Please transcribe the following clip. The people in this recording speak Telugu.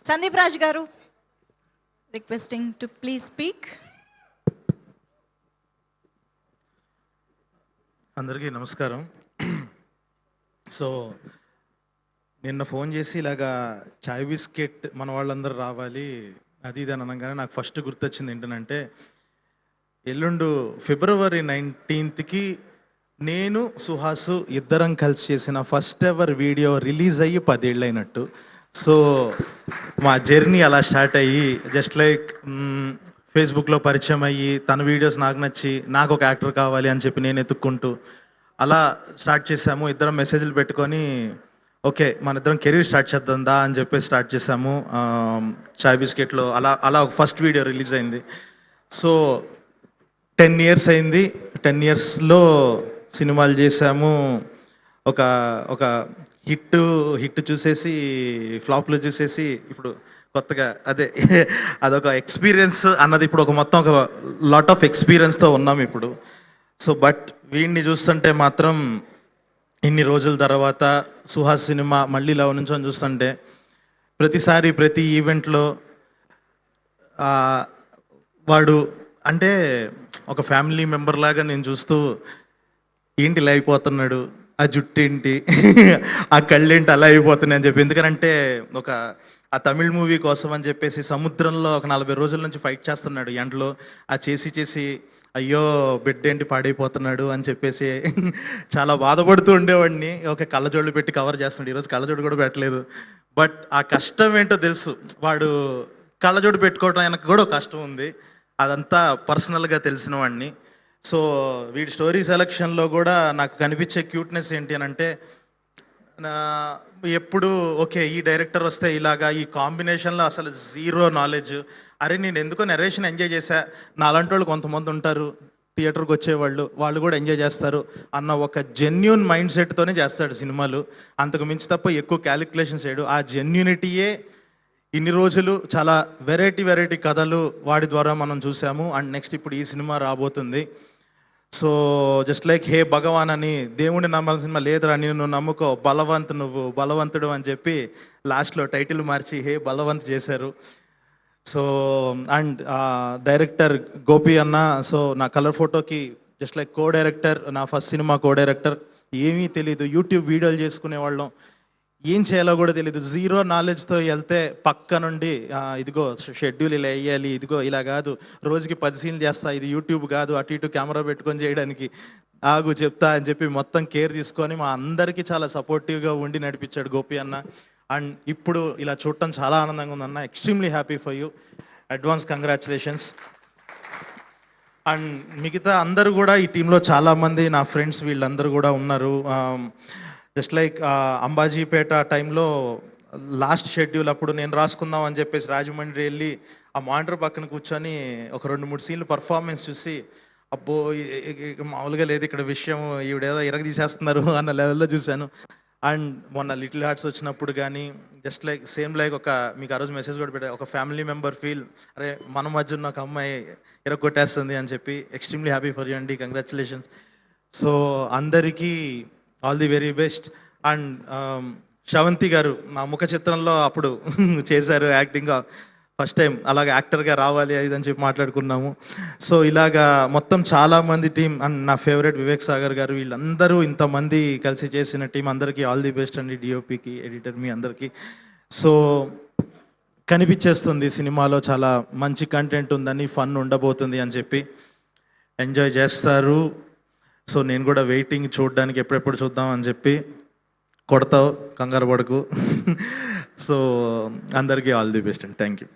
సందీప్ రాజ్ గారు, రిక్వెస్టింగ్ టు ప్లీజ్ స్పీక్. అందరికీ నమస్కారం. సో నిన్న ఫోన్ చేసి ఇలాగా చాయ్ బిస్కెట్ మన వాళ్ళందరూ రావాలి అది ఇది అని అనగానే నాకు ఫస్ట్ గుర్తొచ్చింది ఏంటంటే, ఎల్లుండు ఫిబ్రవరి 19కి నేను సుహాసు ఇద్దరం కలిసి చేసిన ఫస్ట్ ఎవర్ వీడియో రిలీజ్ అయ్యి 10 ఏళ్ళు అయినట్టు. సో మా జర్నీ అలా స్టార్ట్ అయ్యి జస్ట్ లైక్ ఫేస్బుక్లో పరిచయం అయ్యి తన వీడియోస్ నాకు నచ్చి నాకు ఒక యాక్టర్ కావాలి అని చెప్పి నేను ఎత్తుక్కుంటూ అలా స్టార్ట్ చేసాము. ఇద్దరం మెసేజ్లు పెట్టుకొని ఓకే మన ఇద్దరం కెరీర్ స్టార్ట్ చేద్దాందా అని చెప్పి స్టార్ట్ చేసాము. చాయ్ బిస్కెట్లో అలా అలా ఒక ఫస్ట్ వీడియో రిలీజ్ అయింది. సో 10 ఇయర్స్ అయింది. 10 ఇయర్స్లో సినిమాలు చేసాము. ఒక ఒక హిట్ చూసేసి ఫ్లాప్లు చూసేసి ఇప్పుడు కొత్తగా అదొక ఎక్స్పీరియన్స్ అన్నది ఇప్పుడు ఒక మొత్తం ఒక లాట్ ఆఫ్ ఎక్స్పీరియన్స్తో ఉన్నాం ఇప్పుడు. సో బట్ వీడిని చూస్తుంటే మాత్రం ఇన్ని రోజుల తర్వాత సుహాస్ సినిమా మళ్ళీ ఇలా నుంచొని చూస్తుంటే ప్రతిసారి ప్రతి ఈవెంట్లో వాడు అంటే ఒక ఫ్యామిలీ మెంబర్ లాగా నేను చూస్తూ ఏంటి ఇలా అయిపోతున్నాడు, ఆ జుట్టు ఏంటి, ఆ కళ్ళేంటి అలా అయిపోతున్నాయి అని చెప్పి. ఎందుకంటే ఆ తమిళ్ మూవీ కోసం అని చెప్పేసి సముద్రంలో ఒక 40 రోజుల నుంచి ఫైట్ చేస్తున్నాడు ఎండలో. ఆ చేసి అయ్యో బిడ్డ ఏంటి పాడైపోతున్నాడు అని చెప్పేసి చాలా బాధపడుతూ ఉండేవాడిని. ఒక కళ్ళజోళ్ళు పెట్టి కవర్ చేస్తున్నాడు. ఈరోజు కళ్ళజోడు కూడా పెట్టలేదు. బట్ ఆ కష్టం ఏంటో తెలుసు. వాడు కళ్ళజోడు పెట్టుకోవడం ఆయనకు కూడా ఒక కష్టం ఉంది. అదంతా పర్సనల్గా తెలిసిన వాడిని. సో వీడి స్టోరీ సెలక్షన్లో కూడా నాకు కనిపించే క్యూట్నెస్ ఏంటి అని అంటే, ఎప్పుడు ఓకే ఈ డైరెక్టర్ వస్తే ఇలాగా ఈ కాంబినేషన్లో అసలు జీరో నాలెడ్జ్. అరే నేను ఎందుకో నరేషన్ ఎంజాయ్ చేశా, నా అలాంటి వాళ్ళు కొంతమంది ఉంటారు థియేటర్కి వచ్చేవాళ్ళు, వాళ్ళు కూడా ఎంజాయ్ చేస్తారు అన్న ఒక జెన్యూన్ మైండ్ సెట్తోనే చేస్తాడు సినిమాలు. అంతకు మించి తప్ప ఎక్కువ క్యాలిక్యులేషన్స్ చేయడు. ఆ జెన్యూనిటీయే ఇన్ని రోజులు చాలా వెరైటీ కథలు వాడి ద్వారా మనం చూసాము. అండ్ నెక్స్ట్ ఇప్పుడు ఈ సినిమా రాబోతుంది. సో జస్ట్ లైక్ హే భగవాన్ అని దేవుడిని నమ్మాల్సిన సినిమా లేదురా, నేను నమ్ముకో నువ్వు బలవంతుడు అని చెప్పి లాస్ట్లో టైటిల్ మార్చి హే బలవంత్ చేశారు. సో అండ్ డైరెక్టర్ గోపి అన్న, సో నా కలర్ ఫోటోకి జస్ట్ లైక్ కో డైరెక్టర్, నా ఫస్ట్ సినిమా కో డైరెక్టర్. ఏమీ తెలీదు, యూట్యూబ్ వీడియోలు చేసుకునే వాళ్ళం, ఏం చేయాలో కూడా తెలియదు. జీరో నాలెడ్జ్తో వెళ్తే పక్క నుండి ఇదిగో షెడ్యూల్ ఇలా వేయాలి, ఇదిగో ఇలా కాదు, రోజుకి 10 సీన్లు చేస్తా, ఇది యూట్యూబ్ కాదు, అటు ఇటు కెమెరా పెట్టుకొని చేయడానికి, ఆగు చెప్తా అని చెప్పి మొత్తం కేర్ తీసుకొని మా అందరికీ చాలా సపోర్టివ్గా ఉండి నడిపించాడు గోపి అన్న. అండ్ ఇప్పుడు ఇలా చూడటం చాలా ఆనందంగా ఉందన్న. Extremely happy for you. Advance congratulations. And మిగతా అందరూ కూడా ఈ టీంలో చాలామంది నా ఫ్రెండ్స్ వీళ్ళందరూ కూడా ఉన్నారు. జస్ట్ లైక్ అంబాజీపేట టైంలో లాస్ట్ షెడ్యూల్ అప్పుడు నేను రాసుకుందాం అని చెప్పేసి రాజమండ్రి వెళ్ళి ఆ మానిటర్ పక్కన కూర్చొని ఒక 2-3 సీన్లు పర్ఫార్మెన్స్ చూసి అబ్బో మామూలుగా లేదు ఇక్కడ విషయం, ఈవిడేదో తీసేస్తున్నారు అన్న లెవెల్లో చూశాను. అండ్ మొన్న లిటిల్ హార్ట్స్ వచ్చినప్పుడు కానీ జస్ట్ లైక్ సేమ్ లైక్ మీకు ఆ రోజు మెసేజ్ కూడా పెట్టా, ఒక ఫ్యామిలీ మెంబర్ ఫీల్, అరే మన మధ్య ఉన్న ఒక అమ్మాయి కొట్టేస్తుంది అని చెప్పి. ఎక్స్ట్రీమ్లీ హ్యాపీ ఫర్ యూ అండి, కంగ్రాచులేషన్స్. సో అందరికీ all the very best. And Sravanthi గారు మా ముఖ చిత్రంలో అప్పుడు చేశారు యాక్టింగ్, ఫస్ట్ టైం అలాగ యాక్టర్గా రావాలి అది అని చెప్పి మాట్లాడుకున్నాము. సో ఇలాగా మొత్తం చాలామంది టీం. అండ్ నా ఫేవరెట్ వివేక్ సాగర్ గారు, వీళ్ళందరూ ఇంతమంది కలిసి చేసిన టీం అందరికీ ఆల్ ది బెస్ట్ అండి. డిఓపికి, ఎడిటర్, మీ అందరికీ. సో కనిపించేస్తుంది సినిమాలో చాలా మంచి కంటెంట్ ఉందని, ఫన్ ఉండబోతుంది అని చెప్పి. ఎంజాయ్ చేస్తారు. సో నేను కూడా వెయిటింగ్ చూడడానికి, ఎప్పుడెప్పుడు చూద్దాం అని చెప్పి. కొడతావు, కంగారు పడకు. సో అందరికీ ఆల్ ది బెస్ట్ అండి. Thank you.